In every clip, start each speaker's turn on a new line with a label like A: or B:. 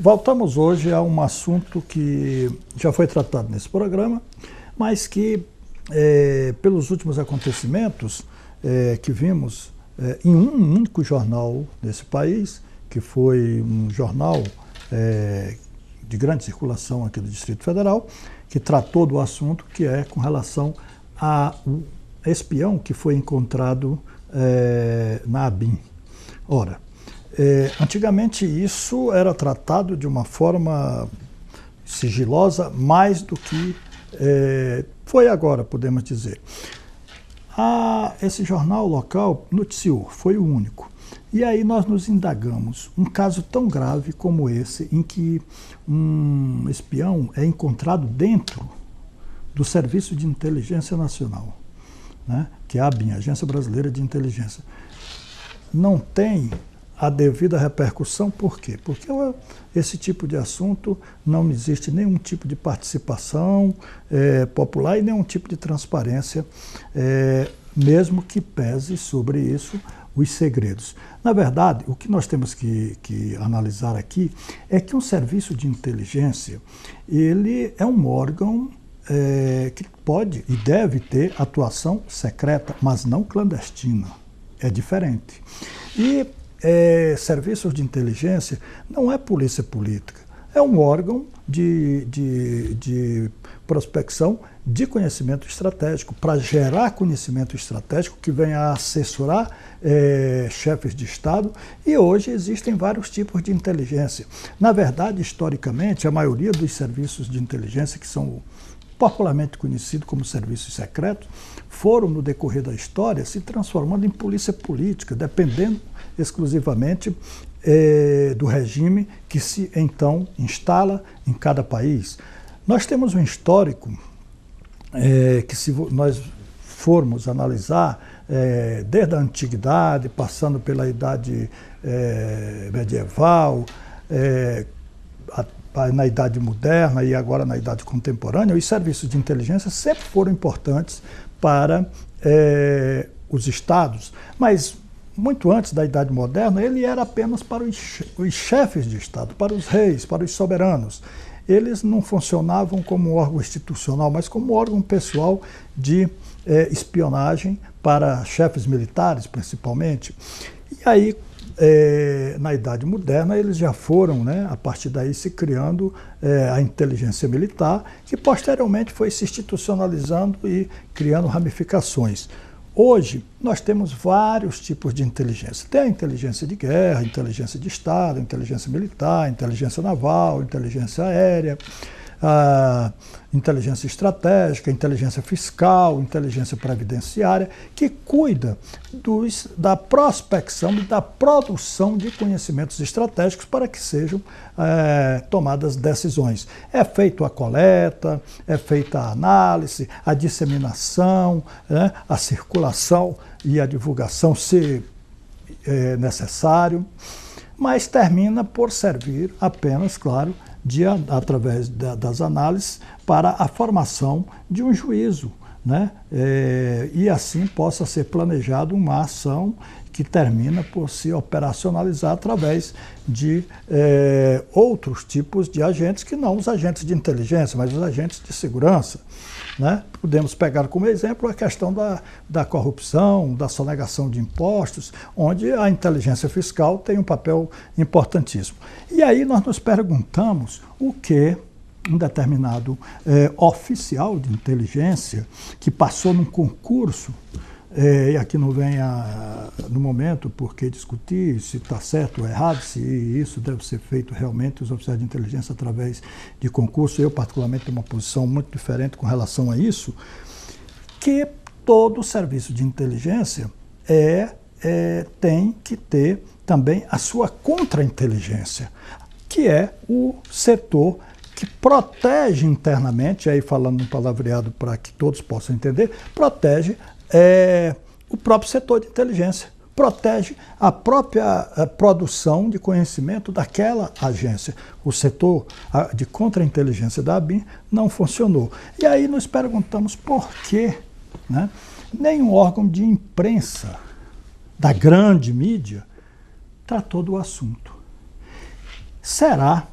A: Voltamos hoje a um assunto que já foi tratado nesse programa, mas que, pelos últimos acontecimentos que vimos em um único jornal desse país, que foi um jornal de grande circulação aqui do Distrito Federal, que tratou do assunto, que é com relação ao espião que foi encontrado na ABIN. Ora, antigamente isso era tratado de uma forma sigilosa, mais do que foi agora, podemos dizer. Esse jornal local noticiou, foi o único. E aí nós nos indagamos um caso tão grave como esse, em que um espião é encontrado dentro do Serviço de Inteligência Nacional, né, que é a ABIN, Agência Brasileira de Inteligência. Não tem a devida repercussão, por quê? Porque esse tipo de assunto não existe nenhum tipo de participação popular e nenhum tipo de transparência, mesmo que pese sobre isso os segredos. Na verdade, o que nós temos que analisar aqui é que um serviço de inteligência, ele é um órgão que pode e deve ter atuação secreta, mas não clandestina. É diferente. E serviços de inteligência não é polícia política, é um órgão de prospecção de conhecimento estratégico, para gerar conhecimento estratégico que venha a assessorar chefes de Estado, e hoje existem vários tipos de inteligência. Na verdade, historicamente, a maioria dos serviços de inteligência, que são popularmente conhecidos como serviços secretos, foram, no decorrer da história, se transformando em polícia política, dependendo exclusivamente do regime que se então instala em cada país. Nós temos um histórico que, se nós formos analisar, desde a antiguidade, passando pela idade medieval, na idade moderna e agora na idade contemporânea, os serviços de inteligência sempre foram importantes para os estados, mas muito antes da idade moderna ele era apenas para os chefes de estado, para os reis, para os soberanos. Eles não funcionavam como órgão institucional, mas como órgão pessoal de espionagem para chefes militares, principalmente. E aí, na Idade Moderna, eles já foram, a partir daí, se criando a inteligência militar, que posteriormente foi se institucionalizando e criando ramificações. Hoje, nós temos vários tipos de inteligência. Tem a inteligência de guerra, inteligência de Estado, inteligência militar, inteligência naval, inteligência aérea, inteligência estratégica, inteligência fiscal, inteligência previdenciária, que cuida da prospecção e da produção de conhecimentos estratégicos para que sejam tomadas decisões. É feita a coleta, é feita a análise, a disseminação, a circulação e a divulgação, se necessário, mas termina por servir apenas, claro, através das análises, para a formação de um juízo, e assim possa ser planejado uma ação que termina por se operacionalizar através de outros tipos de agentes, que não os agentes de inteligência, mas os agentes de segurança. Podemos pegar como exemplo a questão da corrupção, da sonegação de impostos, onde a inteligência fiscal tem um papel importantíssimo. E aí nós nos perguntamos o que um determinado oficial de inteligência que passou num concurso, e aqui não vem no momento por que discutir se está certo ou errado, se isso deve ser feito realmente, os oficiais de inteligência, através de concurso. Eu, particularmente, tenho uma posição muito diferente com relação a isso, que todo serviço de inteligência tem que ter também a sua contra-inteligência, que é o setor que protege internamente, aí falando um palavreado para que todos possam entender, protege o próprio setor de inteligência, protege a própria produção de conhecimento daquela agência. O setor de contra-inteligência da ABIN não funcionou. E aí nos perguntamos por que nenhum órgão de imprensa da grande mídia tratou do assunto. Será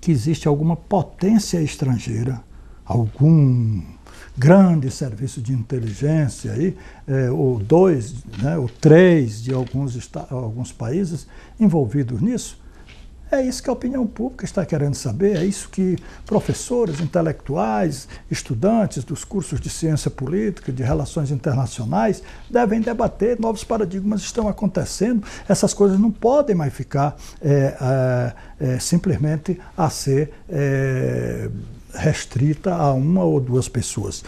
A: que existe alguma potência estrangeira, algum grande serviço de inteligência, aí, ou dois, né, ou três de alguns países envolvidos nisso. É isso que a opinião pública está querendo saber, é isso que professores, intelectuais, estudantes dos cursos de ciência política, de relações internacionais, devem debater. Novos paradigmas estão acontecendo, essas coisas não podem mais ficar simplesmente a ser restrita a uma ou duas pessoas.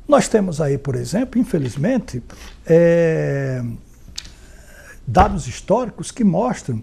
A: Nós temos aí, por exemplo, infelizmente, dados históricos que mostram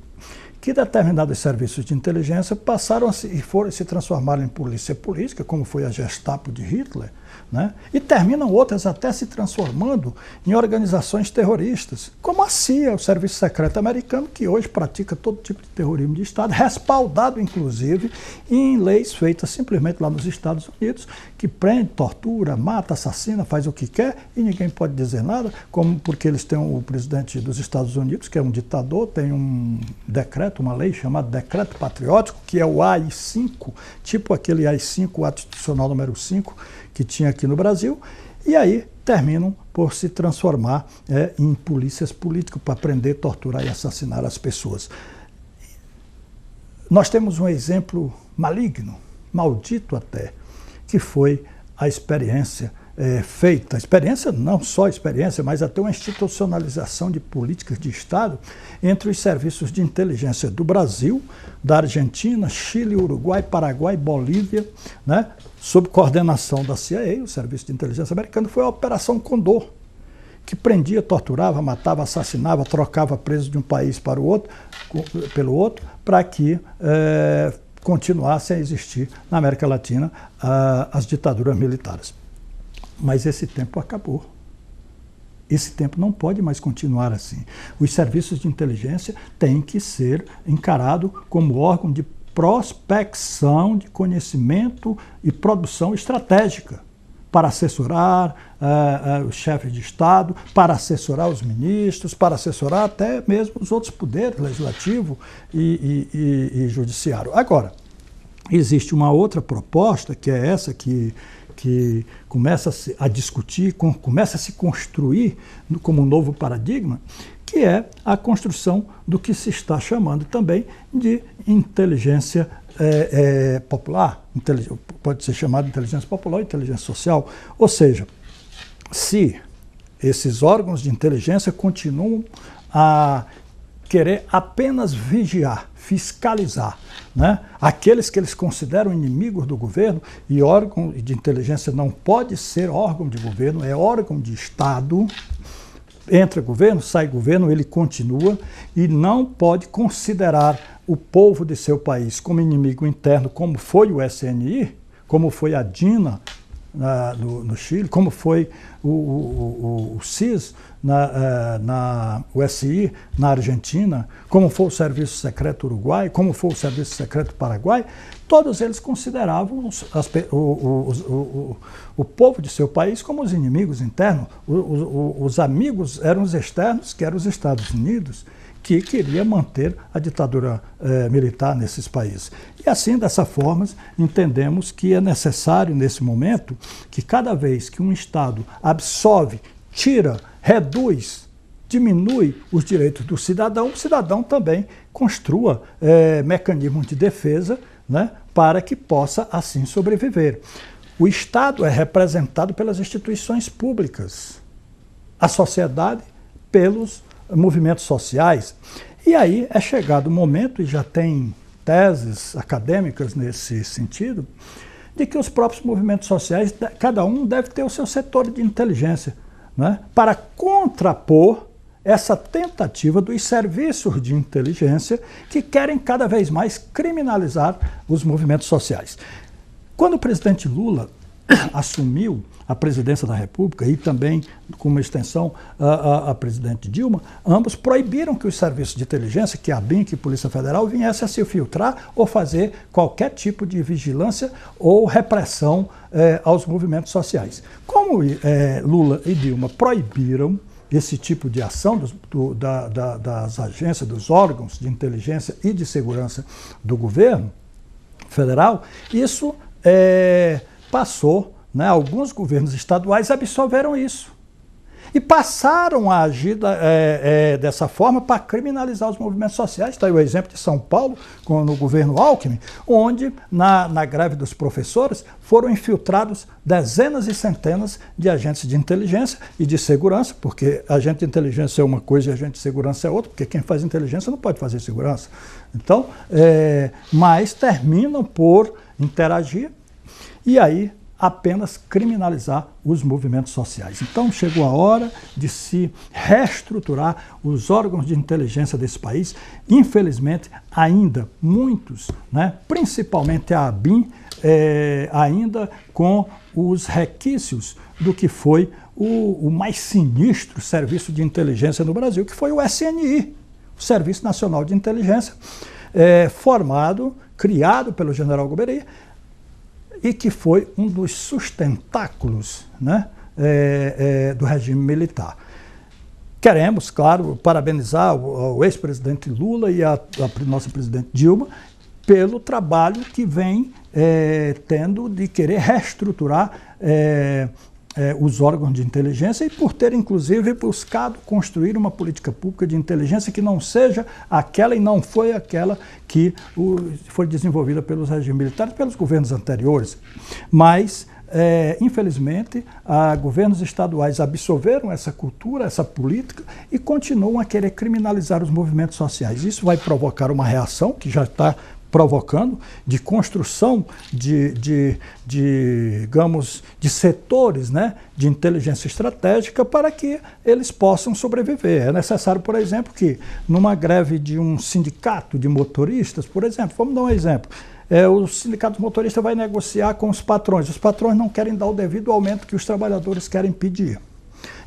A: que determinados serviços de inteligência passaram e foram se transformar em polícia política, como foi a Gestapo de Hitler, né? E terminam outras até se transformando em organizações terroristas, como a CIA, o Serviço Secreto Americano, que hoje pratica todo tipo de terrorismo de Estado, respaldado inclusive em leis feitas simplesmente lá nos Estados Unidos, que prende, tortura, mata, assassina, faz o que quer e ninguém pode dizer nada, como porque eles têm o presidente dos Estados Unidos, que é um ditador, tem um decreto, uma lei chamada Decreto Patriótico, que é o AI-5, tipo aquele AI-5, o Ato Institucional número 5, que tinha aqui no Brasil, e aí terminam por se transformar em polícias políticas para prender, torturar e assassinar as pessoas. Nós temos um exemplo maligno, maldito até, que foi a experiência feita, experiência, não só experiência, mas até uma institucionalização de políticas de Estado entre os serviços de inteligência do Brasil, da Argentina, Chile, Uruguai, Paraguai, Bolívia, né, sob coordenação da CIA, o Serviço de Inteligência Americano, foi a Operação Condor, que prendia, torturava, matava, assassinava, trocava presos de um país para o outro, pelo outro, para que continuassem a existir na América Latina as ditaduras militares. Mas esse tempo acabou. Esse tempo não pode mais continuar assim. Os serviços de inteligência têm que ser encarados como órgão de prospecção de conhecimento e produção estratégica para assessorar os chefes de Estado, para assessorar os ministros, para assessorar até mesmo os outros poderes, legislativo e judiciário. Agora, existe uma outra proposta, que é essa que começa a discutir, começa a se construir como um novo paradigma, que é a construção do que se está chamando também de inteligência popular, pode ser chamado de inteligência popular ou inteligência social. Ou seja, se esses órgãos de inteligência continuam a querer apenas vigiar, fiscalizar, né, aqueles que eles consideram inimigos do governo, e órgão de inteligência não pode ser órgão de governo, é órgão de Estado, entra governo, sai governo, ele continua, e não pode considerar o povo de seu país como inimigo interno, como foi o SNI, como foi a DINA no Chile, como foi o CIS, o SI na Argentina, como foi o Serviço Secreto Uruguai, como foi o Serviço Secreto Paraguai, todos eles consideravam o povo de seu país como os inimigos internos. Os amigos eram os externos, que eram os Estados Unidos, que queria manter a ditadura militar nesses países. E assim, dessa forma, entendemos que é necessário, nesse momento, que cada vez que um Estado absolve, tira, reduz, diminui os direitos do cidadão, o cidadão também construa mecanismos de defesa, né, para que possa assim sobreviver. O Estado é representado pelas instituições públicas, a sociedade pelos movimentos sociais. E aí é chegado o momento, e já tem teses acadêmicas nesse sentido, de que os próprios movimentos sociais, cada um deve ter o seu setor de inteligência, né, para contrapor essa tentativa dos serviços de inteligência que querem cada vez mais criminalizar os movimentos sociais. Quando o presidente Lula assumiu a presidência da República e também, como extensão, a presidente Dilma, ambos proibiram que os serviços de inteligência, que a ABIN, que a Polícia Federal, viessem a se filtrar ou fazer qualquer tipo de vigilância ou repressão aos movimentos sociais. Como Lula e Dilma proibiram esse tipo de ação das agências, dos órgãos de inteligência e de segurança do governo, federal, isso passou, né, alguns governos estaduais absorveram isso. E passaram a agir dessa forma para criminalizar os movimentos sociais. Está aí o exemplo de São Paulo, no governo Alckmin, onde, na greve dos professores, foram infiltrados dezenas e centenas de agentes de inteligência e de segurança, porque agente de inteligência é uma coisa e agente de segurança é outra, porque quem faz inteligência não pode fazer segurança. Então, mas terminam por interagir e aí apenas criminalizar os movimentos sociais. Então chegou a hora de se reestruturar os órgãos de inteligência desse país. Infelizmente, ainda muitos, né, principalmente a ABIN, ainda com os requisitos do que foi o mais sinistro serviço de inteligência no Brasil, que foi o SNI, o Serviço Nacional de Inteligência, criado pelo general Golbery, e que foi um dos sustentáculos, né, do regime militar. Queremos, claro, parabenizar o ex-presidente Lula e a nossa presidente Dilma pelo trabalho que vem tendo de querer reestruturar os órgãos de inteligência e por ter, inclusive, buscado construir uma política pública de inteligência que não seja aquela e não foi aquela que foi desenvolvida pelos regimes militares, pelos governos anteriores. Mas, infelizmente, governos estaduais absorveram essa cultura, essa política e continuam a querer criminalizar os movimentos sociais. Isso vai provocar uma reação que já está provocando, de construção digamos, de setores, né, de inteligência estratégica para que eles possam sobreviver. É necessário, por exemplo, que numa greve de um sindicato de motoristas, por exemplo, vamos dar um exemplo, o sindicato motorista vai negociar com os patrões não querem dar o devido aumento que os trabalhadores querem pedir.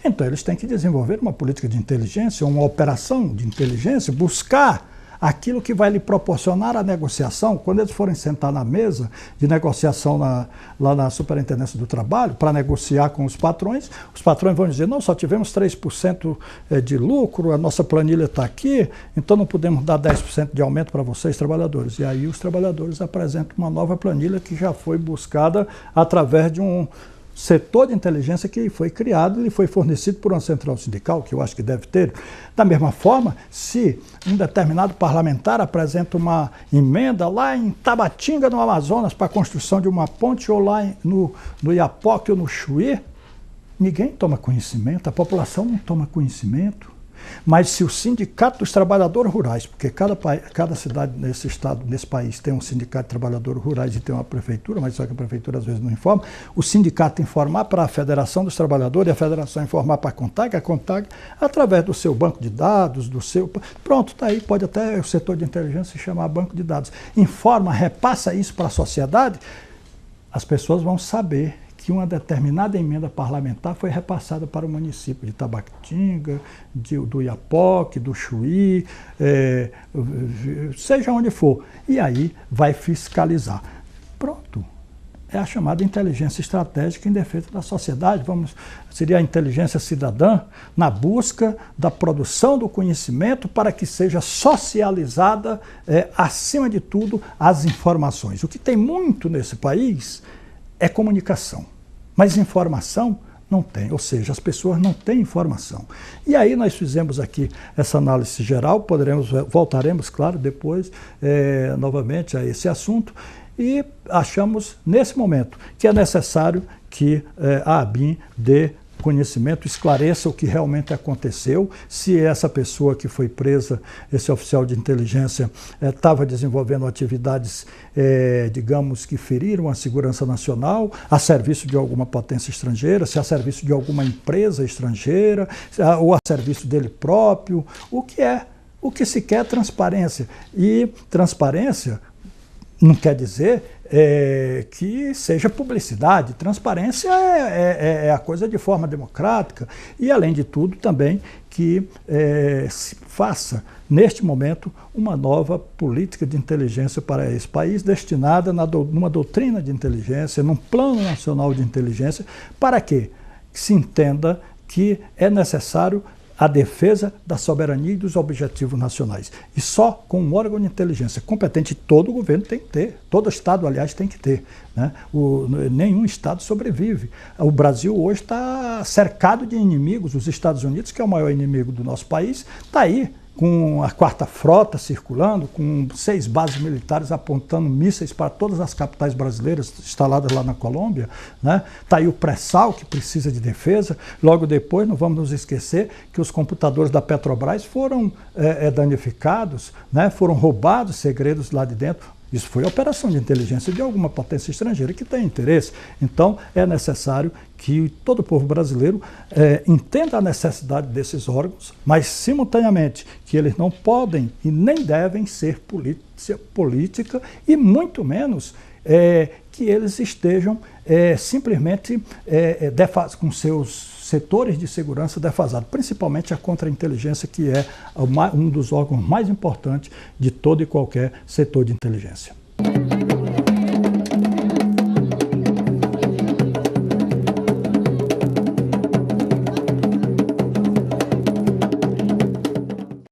A: Então eles têm que desenvolver uma política de inteligência, uma operação de inteligência, buscar aquilo que vai lhe proporcionar a negociação, quando eles forem sentar na mesa de negociação lá na Superintendência do Trabalho, para negociar com os patrões vão dizer, não, só tivemos 3% de lucro, a nossa planilha está aqui, então não podemos dar 10% de aumento para vocês, trabalhadores. E aí os trabalhadores apresentam uma nova planilha que já foi buscada através de um setor de inteligência que foi criado e foi fornecido por uma central sindical, que eu acho que deve ter. Da mesma forma, se um determinado parlamentar apresenta uma emenda lá em Tabatinga, no Amazonas, para a construção de uma ponte, ou lá no Iapoque ou no Chuí, ninguém toma conhecimento, a população não toma conhecimento. Mas se o Sindicato dos Trabalhadores Rurais, porque cada cidade nesse estado, nesse país, tem um sindicato de trabalhadores rurais e tem uma prefeitura, mas só que a prefeitura às vezes não informa, o sindicato informar para a Federação dos Trabalhadores e a Federação informar para a CONTAG, através do seu banco de dados, pronto, está aí, pode até o setor de inteligência se chamar banco de dados. Informa, repassa isso para a sociedade, as pessoas vão saber que uma determinada emenda parlamentar foi repassada para o município de Tabatinga, do Iapoque, do Chuí, seja onde for. E aí vai fiscalizar. Pronto. É a chamada inteligência estratégica em defesa da sociedade. Seria a inteligência cidadã na busca da produção do conhecimento para que seja socializada, acima de tudo, as informações. O que tem muito nesse país é comunicação, mas informação não tem, ou seja, as pessoas não têm informação. E aí nós fizemos aqui essa análise geral, voltaremos, claro, depois novamente a esse assunto, e achamos nesse momento que é necessário que a ABIN dê conhecimento, esclareça o que realmente aconteceu, se essa pessoa que foi presa, esse oficial de inteligência, estava desenvolvendo atividades, digamos, que feriram a segurança nacional, a serviço de alguma potência estrangeira, se a serviço de alguma empresa estrangeira, ou a serviço dele próprio, o que se quer é transparência. E transparência não quer dizer que seja publicidade. Transparência é a coisa de forma democrática e, além de tudo, também que se faça, neste momento, uma nova política de inteligência para esse país, destinada numa doutrina de inteligência, num plano nacional de inteligência, para que se entenda que é necessário a defesa da soberania e dos objetivos nacionais. E só com um órgão de inteligência competente, todo governo tem que ter, todo Estado, aliás, tem que ter, né? Nenhum Estado sobrevive. O Brasil hoje está cercado de inimigos, os Estados Unidos, que é o maior inimigo do nosso país, está aí, com a 4ª Frota circulando, com 6 bases militares apontando mísseis para todas as capitais brasileiras instaladas lá na Colômbia, né? Está aí o pré-sal, que precisa de defesa. Logo depois, não vamos nos esquecer que os computadores da Petrobras foram danificados, né? Foram roubados segredos lá de dentro. Isso foi operação de inteligência de alguma potência estrangeira que tem interesse. Então, é necessário que todo o povo brasileiro entenda a necessidade desses órgãos, mas, simultaneamente, que eles não podem e nem devem ser política e, muito menos, que eles estejam simplesmente com seus setores de segurança defasados, principalmente a contra-inteligência, que é um dos órgãos mais importantes de todo e qualquer setor de inteligência.